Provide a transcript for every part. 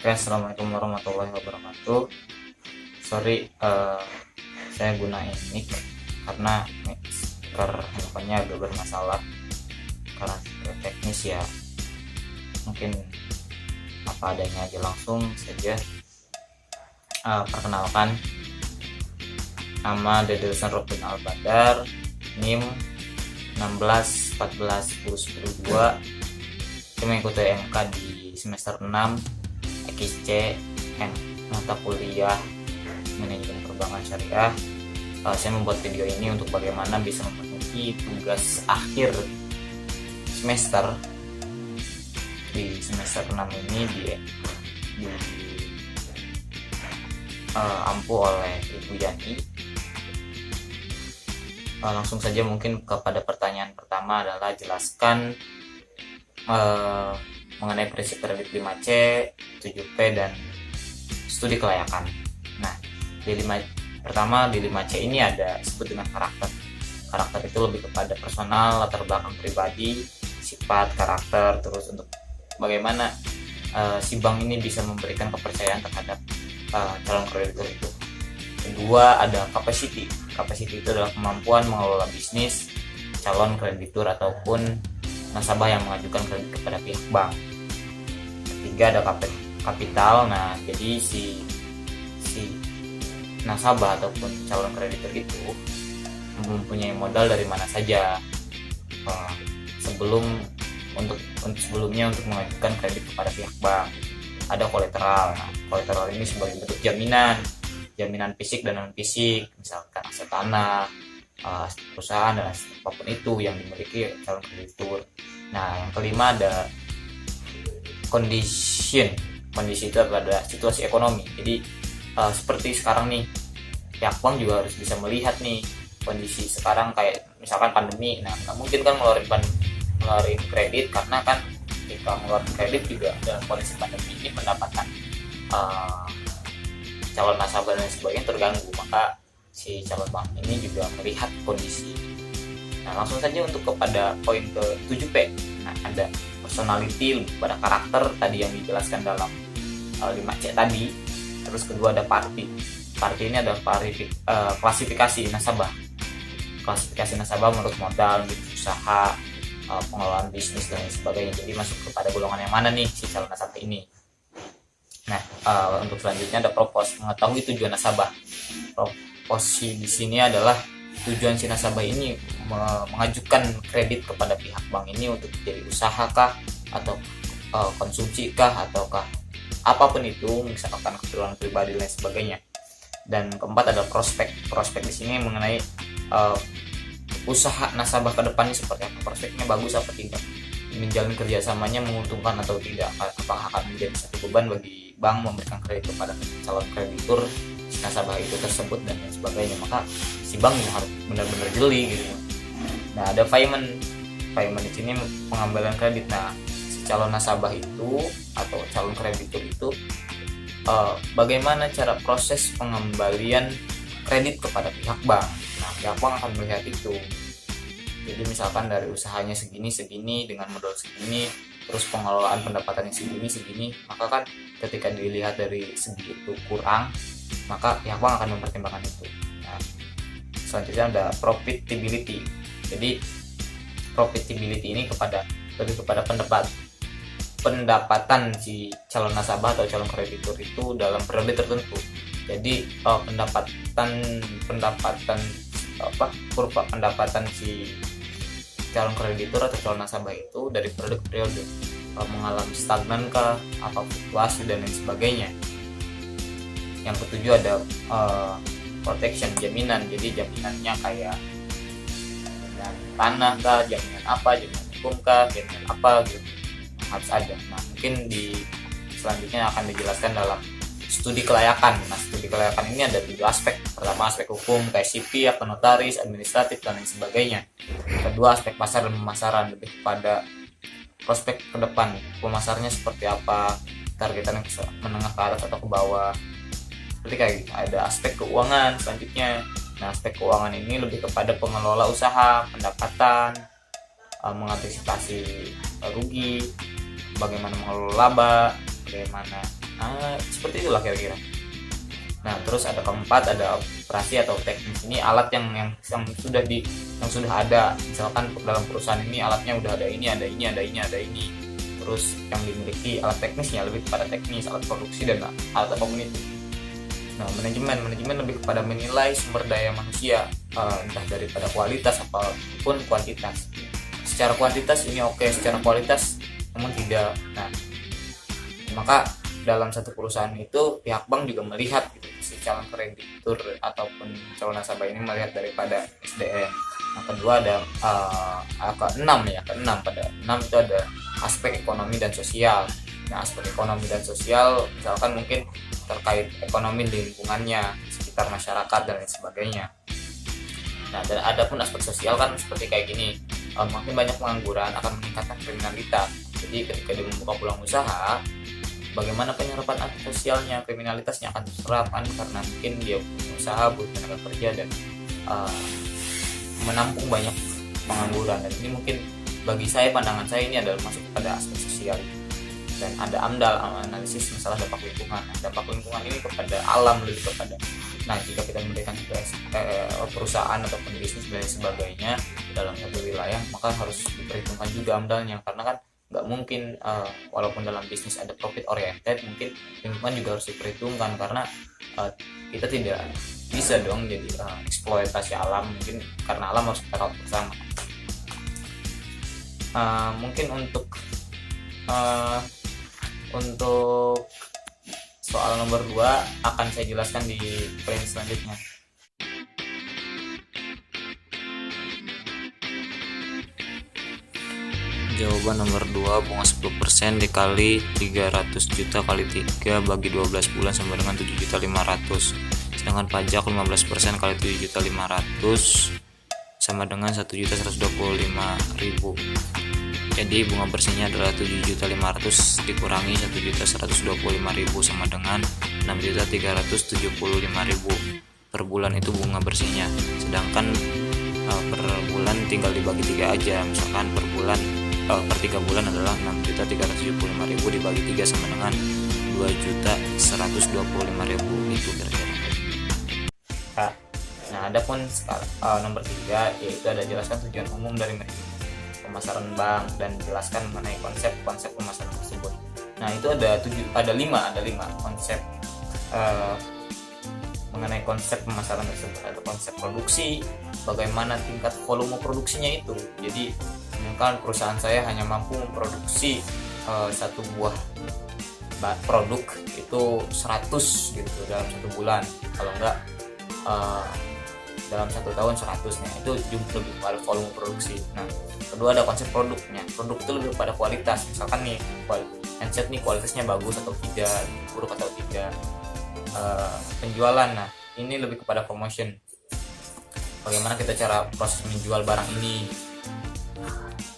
Oke, assalamualaikum warahmatullahi wabarakatuh. Sorry, saya gunain mic karena speaker handphonenya agak bermasalah karena teknis ya. Mungkin apa adanya aja, langsung saja. Perkenalkan, nama Dedesan Robin Albadar, NIM 16 14 10 2. Saya mengikuti MK di semester 6 XCN, mata kuliah manajemen perbankan syariah. Saya membuat video ini untuk bagaimana bisa memenuhi tugas akhir semester di semester 6 ini di ampu oleh Ibu Yani. Langsung saja mungkin kepada pertanyaan pertama adalah jelaskan mengenai prinsip kredit 5C, 7P, dan studi kelayakan. Nah, pertama di 5C ini ada disebut dengan karakter. Karakter itu lebih kepada personal, latar belakang pribadi, sifat, karakter, terus untuk bagaimana si bank ini bisa memberikan kepercayaan terhadap calon kreditur itu. Kedua ada capacity. Capacity itu adalah kemampuan mengelola bisnis calon kreditur ataupun nasabah yang mengajukan kredit kepada pihak bank. Ketiga ada kapital. Nah, jadi si nasabah ataupun calon kreditur itu mempunyai modal dari mana saja sebelumnya untuk mengajukan kredit kepada pihak bank. Ada kolateral. Nah, kolateral ini sebagai bentuk jaminan fisik dan non fisik, misalkan aset tanah, perusahaan, dan apapun itu yang dimiliki calon kreditur. Nah, yang kelima ada kondisi itu adalah situasi ekonomi. Jadi seperti sekarang nih, pihak bank juga harus bisa melihat nih kondisi sekarang, kayak misalkan pandemi. Nah, nggak mungkin kan ngeluarin kredit, karena kan ketika ngeluarin kredit juga dalam kondisi pandemi ini pendapatan calon nasabah dan sebagainya terganggu, maka si calon bank ini juga melihat kondisi. Nah, langsung saja untuk kepada poin ke 7P. Nah, ada personality, pada karakter tadi yang dijelaskan dalam 5C tadi. Terus kedua ada party. Party ini adalah klasifikasi nasabah. Klasifikasi nasabah menurut modal, usaha, pengelolaan bisnis dan sebagainya. Jadi masuk kepada golongan yang mana nih si calon nasabah ini. Nah, untuk selanjutnya ada propose, mengetahui tujuan nasabah. Propose di sini adalah tujuan si nasabah ini mengajukan kredit kepada pihak bank ini untuk jadi usaha kah, atau konsumsi kah, ataukah apapun itu, misalkan keperluan pribadi dan sebagainya. Dan keempat ada prospek di sini mengenai usaha nasabah ke depannya seperti apa, prospeknya bagus apa tidak, menjalin kerjasamanya menguntungkan atau tidak, apakah akan menjadi satu beban bagi bank memberikan kredit kepada calon kreditur nasabah itu tersebut dan lain sebagainya. Maka si bank harus benar-benar jeli gitu. Nah, ada payment di sini pengambilan kredit. Nah, si calon nasabah itu atau calon kreditur itu bagaimana cara proses pengembalian kredit kepada pihak bank. Nah, pihak bank akan melihat itu. Jadi misalkan dari usahanya segini dengan modal segini, terus pengelolaan pendapatannya segini, maka kan ketika dilihat dari segi itu kurang, maka pihak bank akan mempertimbangkan itu. Nah, selanjutnya ada profitability. Jadi profitability ini lebih kepada pendapatan si calon nasabah atau calon kreditur itu dalam periode tertentu. Jadi kurva pendapatan si calon kreditur atau calon nasabah itu dari periode ke periode, mengalami stagnan kah, apa fluktuasi dan lain sebagainya. Yang ketujuh ada protection, jaminan. Jadi jaminannya kayak jaminan tanah kah, jaminan hukum kah, jaminan apa gitu, harus ada. Nah, mungkin di selanjutnya akan dijelaskan dalam studi kelayakan. Nah, studi kelayakan ini ada 7 aspek. Pertama, aspek hukum, kayak sipil, notaris, administratif, dan lain sebagainya. Kedua, aspek pasar dan pemasaran, lebih kepada prospek ke depan, pemasarnya seperti apa, targetan menengah ke atas atau ke bawah, seperti kayak gitu. Ada aspek keuangan selanjutnya. Nah, aspek keuangan ini lebih kepada pengelola usaha, pendapatan, mengantisipasi rugi, bagaimana mengelola laba, bagaimana Seperti itulah kira-kira. Nah, terus ada keempat, ada operasi atau teknis. Ini alat yang sudah ada. Misalkan dalam perusahaan ini alatnya udah ada ini, ada ini, ada ini, ada ini. Terus yang dimiliki alat teknisnya lebih kepada teknis, alat produksi dan alat apapun itu. Nah, manajemen lebih kepada menilai sumber daya manusia, entah daripada kualitas ataupun kuantitas. Secara kuantitas ini oke, secara kualitas namun tidak. Nah, maka dalam satu perusahaan itu pihak bank juga melihat gitu, si calon kreditur ataupun calon nasabah ini melihat daripada SDM. Yang kedua ada keenam pada 6 itu ada aspek ekonomi dan sosial. Nah, aspek ekonomi dan sosial misalkan mungkin terkait ekonomi lingkungannya, sekitar masyarakat dan lain sebagainya. Nah, dan ada pun aspek sosial kan seperti kayak gini, makin banyak pengangguran akan meningkatkan kriminalitas. Jadi ketika dia membuka peluang usaha, bagaimana penyerapan sosialnya, kriminalitasnya akan terserap kan, karena mungkin dia usaha butuh tenaga kerja dan menampung banyak pengangguran. Dan ini mungkin bagi saya, pandangan saya ini adalah masuk pada aspek sosial. Dan ada AMDAL, analisis masalah dampak lingkungan. Dampak lingkungan ini kepada alam, lebih kepada, nah jika kita memberikan perusahaan ataupun bisnis dan sebagainya dalam satu wilayah, maka harus diperhitungkan juga AMDALnya, karena kan nggak mungkin walaupun dalam bisnis ada profit oriented, mungkin lingkungan juga harus diperhitungkan, karena kita tidak bisa dong jadi eksploitasi alam, mungkin karena alam harus kita rawat bersama. Mungkin untuk soal nomor 2 akan saya jelaskan di poin selanjutnya. Jawaban nomor 2, bunga 10% dikali 300 juta kali 3 bagi 12 bulan sama dengan 7.500.000. Sedangkan pajak 15% kali 7.500.000 sama dengan 1.125.000. Jadi bunga bersihnya adalah 7.500.000 dikurangi 1.125.000 sama dengan 6.375.000 per bulan, itu bunga bersihnya. Sedangkan per bulan tinggal dibagi 3 aja. Misalkan per 3 bulan adalah 6.375.000 dibagi 3 sama dengan 2.125.000, itu kira-kira. Nah, adapun nomor 3 yaitu ada jelaskan tujuan umum dari pemasaran bank dan jelaskan mengenai konsep pemasaran tersebut. Nah, itu ada 5 konsep mengenai konsep pemasaran tersebut. Ada konsep produksi, bagaimana tingkat volume produksinya itu. Jadi misalkan perusahaan saya hanya mampu memproduksi satu buah produk itu 100 gitu dalam 1 bulan, kalau enggak dalam 1 tahun 100-nya, itu lebih pada volume produksi. Nah, kedua ada konsep produknya. Produk itu lebih pada kualitas. Misalkan nih handset nih kualitasnya bagus atau tidak, buruk atau tidak. Penjualan, nah ini lebih kepada promotion. Bagaimana kita cara proses menjual barang ini.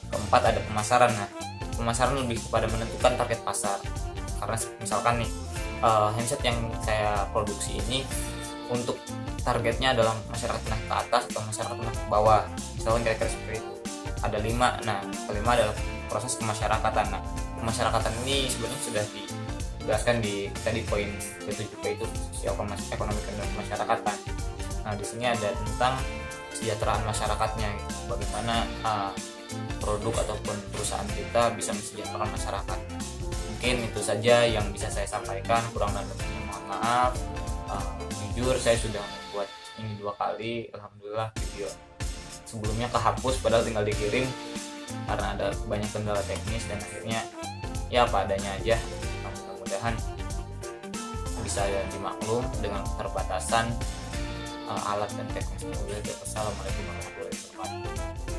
Keempat ada pemasaran. Nah, pemasaran lebih kepada menentukan target pasar. Karena misalkan nih handset yang saya produksi ini untuk targetnya adalah masyarakat menengah ke atas atau masyarakat menengah ke bawah, misalnya kira-kira seperti itu. Ada 5. Nah, kelima adalah proses kemasyarakatan. Nah, kemasyarakatan ini sebenarnya sudah dijelaskan di tadi poin ke-7 itu sosial ekonomi dan kemasyarakatan. Nah, di sini ada tentang kesejahteraan masyarakatnya, gitu. Bagaimana produk ataupun perusahaan kita bisa mensejahterakan masyarakat. Mungkin itu saja yang bisa saya sampaikan, kurang dan lebihnya mohon maaf. Jujur saya sudah membuat ini 2 kali, alhamdulillah video sebelumnya kehapus padahal tinggal dikirim karena ada banyak kendala teknis, dan akhirnya ya apa adanya aja. Mudah-mudahan bisa dimaklum dengan keterbatasan alat dan teknis. Assalamualaikum warahmatullahi wabarakatuh.